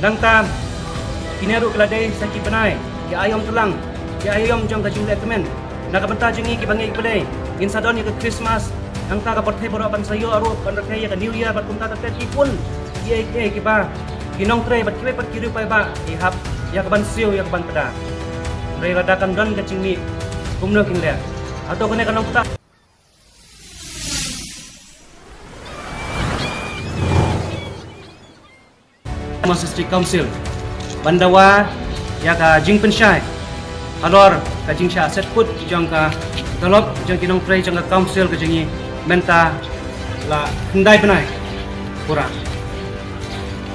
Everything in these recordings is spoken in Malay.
nang ta kineru keladai saki benai ki ayom telang ki ayom jong ka jinglet kemen nakabenta jengi ki bangi kedai in sadon ke Christmas nang ta ka porthai boro pan sayo aru pan rakhai ka New Year bat kumta ta ki pun ki ba kinong tre bat kiwe pat kiru pai ba ki hap ya ka ban siu ya ka ban pada rei radakan don ka jingmi kumno kin le atau kene kanong ta District Council Bandawa ya ka jing pensyai alor ka jing sya set put jong ka talop jong kinong tray jong ka council ka jingi menta la hendai benai kurang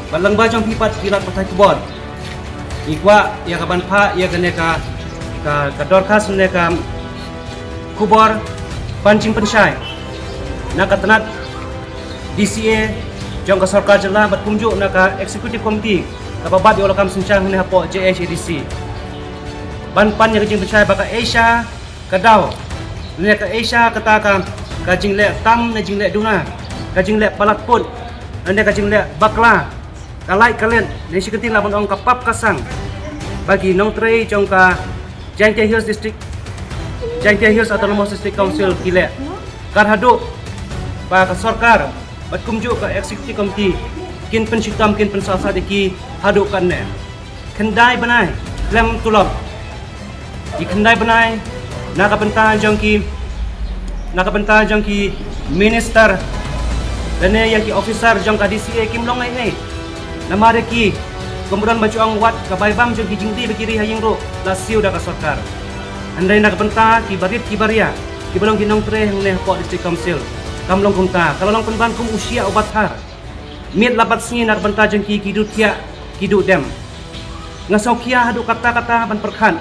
balang ba jong pipat kilat patai kubor ikwa ya ka banpa ya ka ne ka dorkas ne ka kubor pancing pensyai na ka tenat DCA jong ka sarkar jela bat kumjuk na ka executive committee ka babat yo lakam sencang ne hapo JHADC ban pan yang jing percaya baka Asia kadau ne ka Asia kata ka jing le tam ne jing le duna ka jing le palat put ne ka jing le bakla ka lai kalen ne siketin la ong ka pap kasang bagi nong trei jong ka Jaintia Hills District Jaintia Hills Autonomous District Council kile kar hadu ba ka sarkar bat kumjuk ka executive committee kin pensyikam kin pensasa deki hadukan ne kendai benai lem tulop di kendai benai nak benta jongki minister dan yang ki officer jong ka DCA kim long ai nama deki kemudian bacuang wat ka baibam jongki jingdi bekiri haying ro la siu da ka sarkar andai nak benta ki barit ki baria ki belong kinong tre hang ne po district council kamlong kumta kalau long penban kum usia obat har mit lapat singi nak benta jengki kidu tia kidu dem ngasau kia hadu kata-kata ban perkhan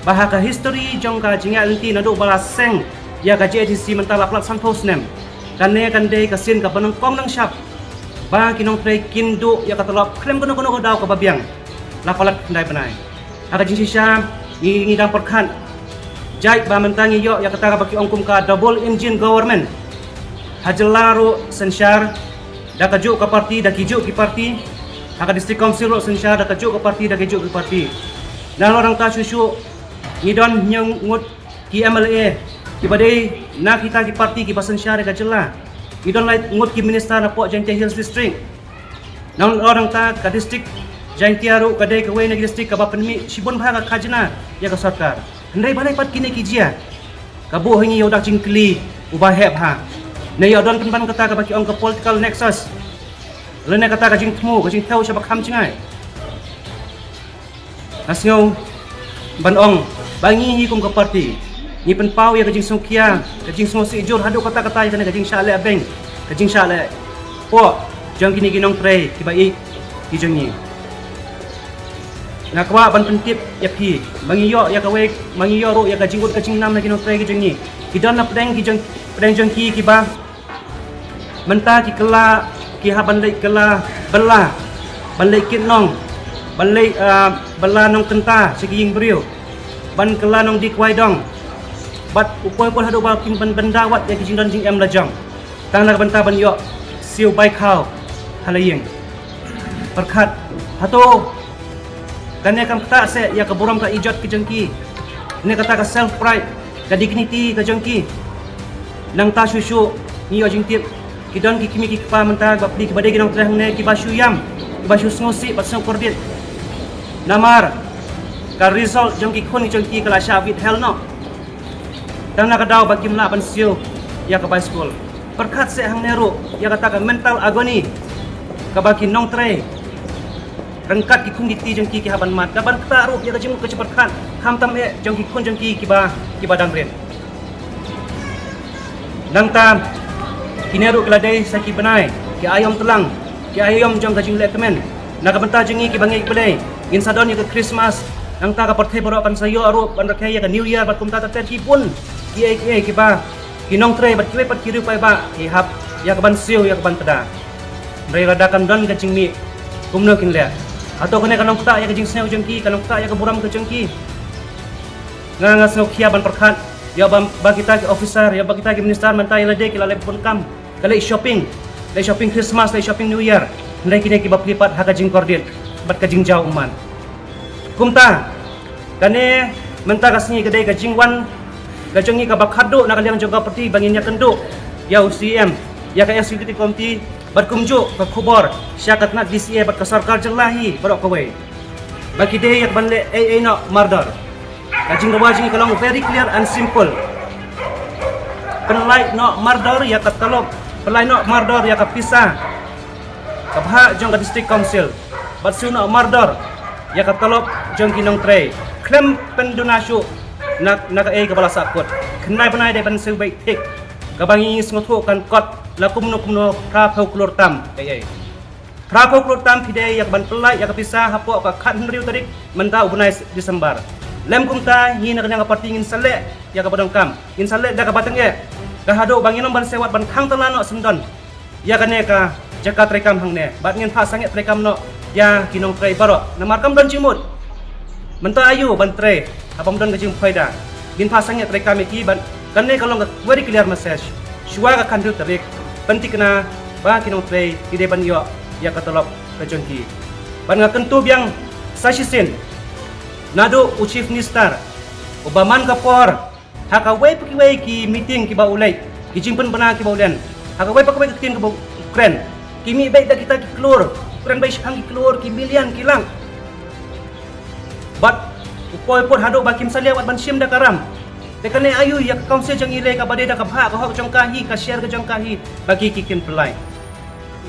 bahaka history jong ka jinga lenti nadu balaseng ya ka JTC mentala plat santos nem kane kande kasin ka banang kong nang syap ba kinong tre kindu ya ka telop klem kono daw ka babiang lapalat ndai benai aka jing sisya ngi dang perkhan jai ba mentangi yo ya kata ka baki ongkum ka double engine government hajelaru sensyar da kajuk ke parti da kijuk ki parti haka district council ro sensyar da kajuk ke parti da kijuk ki parti dan orang ta susu ngidon nyang ngut ki MLA ki badai na kita ki parti ki basensyar ka jela ngidon lai ngut ki minister na po Jaintia Hills district dan orang ta ka district Jaintia ro kadai ka wei na district ka bapenmi sibon bha ka khajna ya ka sarkar ndai banai pat kini ki jia ka bo hingi yodak jingkli ubah heb ha ne yodon penban kata ka baki ong ka political nexus lene kata ka jing thmu ka jing thau shabak kham chingai asngau ban ong bangi hi kum ka parti ni pen pau ya ka jing sungkia ka jing sung si jor hadu kata-kata ya ka jing shale abeng ka jing shale po jang kini ginong tre ki bai ki jengi na kwa ban pentip ya phi bangi yo ya ka we bangi yo ro ya ka jingut ka jing nam na ginong tre ki jengi ki don na pedeng ki jeng ki ba menta ki kela ki ha bandai kela bela bandai kit nong bandai bela nong tenta segi ying brio ban kela nong di kwai dong bat upoi pun hadu ba kim benda wat ya ki jing don jing em lajang tang nak benta ban yo siu bai khau halaying perkhat hato kane kam kata se ya ka buram ka ijat ki jengki ne kata ka self pride ka dignity ka jengki nang ta susu ni yo jing tip kidon ki kimi ki pa menta bapdi ki badai ginong treh ne ki basu yam ki basu ngosi basau korbit namar ka result jong ki khon jong ki kala shavit hell no tang na kadau bagi mla ban siu ya ka bai school perkhat se hang neru ya kata ka mental agony ka bagi nong tre rengkat ki khung diti jong ki haban mat ka ban kta ru ya ka jing ka perkhat ham tam e jong ki khon jong ki ba dang ren nang ta kineru keladai saki benai ki ayom telang ki ayom jong ka jing le kemen nak benta jengi ki bangi kedai in sadon ke Christmas nang ta ka porthai boro pan sayo aru pan rakhai ka New Year bat kumta ta ki pun ki ba kinong tre bat kiwe pat kiru pai ba ki hap ya ka ban siu ya ka ban tada rei radakan don ka jingmi kumno kin le atau kene kanong ta ya ka jing sneu jengki kanong ta ya ka buram ka jengki nga sneu khia ban perkhat ya ba kita ki officer ya ba kita ki minister mantai la de ki la le pun kam kali shopping Christmas, lai shopping New Year. Ndai kini ki bap lipat haka jing kordit. bat ka jingjau man kumta kane menta kasni kedai ka jingwan ka jongi ka bakhado na kaliang jongka peti bangin ya kenduk ya UCM ya ka executive committee bat kumju ka khubor syakat nak DCA bat ka sarkar jelahi barok kawai bagi deh yak banle no murder ka jingwa jingi kalong very clear and simple penlai no murder ya ka talok penlai no murder ya ka pisah ka bha jong ka district council bat su no murder ya ka talok jong kinong tray klem pendonasyo nak kepala sakut kenai penai de ban seu baik tik kabangi sngotu kan kot la kumno pra phau klor tam pra phau klor tam pide yak ban pelai yak pisah hapo ka khat riu tarik menta ubunai Desember lem kumta hi nak yang parti ingin sale yak badong kam in sale da ka batang ye ka hado bangin ban sewat ban khang talano sendon ya kane ka jakat rekam hangne bat ngin pha sanget rekam no ya kinong tray baro namar kam don cimut menta ayu ban tray apam don kajing faida gin pasangnya rekam iki ban kanne kalau very clear message shua ka kandu tarik penting kena ba kinong tray ide ban yo ya katolop kajonki ban ngakentu biang sasisin nado u chief minister ubaman kapor haka wei pakiwei ki meeting ki ba ulai ki jingpen bana ki ba ulen haka wei pakiwei ki tin ki ba Ukraine kimi baik da kita ki klor Ukraine baik hang ki klor ki bilian kilang bat upoi pot hado bakim salia wat ban sim da karam tekane ayu ya council jang ile ka bade da ka bha ka hok jong kahi ka share ka jong kahi bagi kikin pelai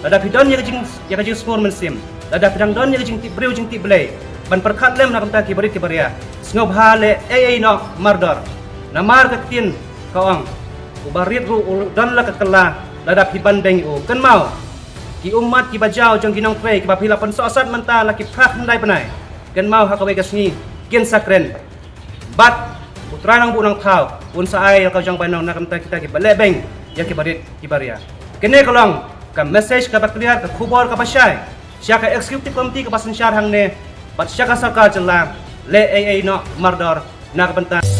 ada pidon ya kajing skor mensim ada pidang don ya kajing ti breu jing ti blai ban perkhat lem na kamta ki bari ki baria sngob hale no murder namar ka tin kaong ubarit ru don la ka kala ada piban beng o kan mau ki umat ki bajau jong ginong pre ki bapila pen sosat menta la ki phak ndai panai kan mau hakawe kasni kin sakren bat putra nang bunang thau un sa ai ka jong banong na kamta kita ki bale beng ya ki barit ki baria kene kolong ka message ka bakliar ka khubor ka pasai sya ka executive committee ka pasan syar hangne bat sya ka sarkar jela le no murder na ka banta